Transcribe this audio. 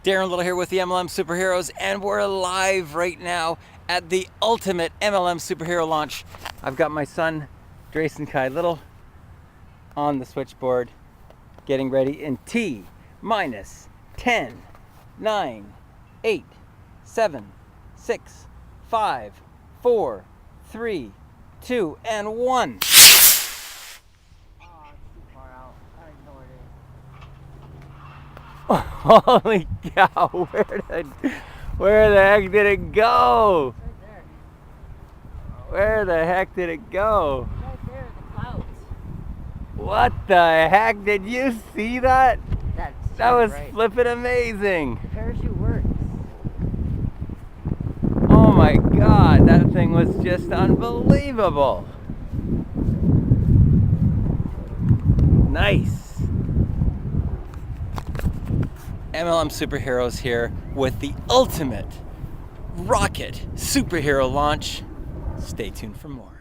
Darren Little here with the MLM Superheroes, and we're live right now at the ultimate MLM Superhero launch. I've got my son, Drayson Little, on the switchboard, getting ready in T minus 10, 9, 8, 7, 6, 5, 4, 3, 2, and 1. Holy cow, where the heck did it go? Right there. Where the heck did it go? Right there in the clouds. What the heck? Did you see that? That was right. flippin' amazing. The parachute works. Oh my God, that thing was just unbelievable. Nice. MLM Superheroes here with the ultimate rocket superhero launch. Stay tuned for more.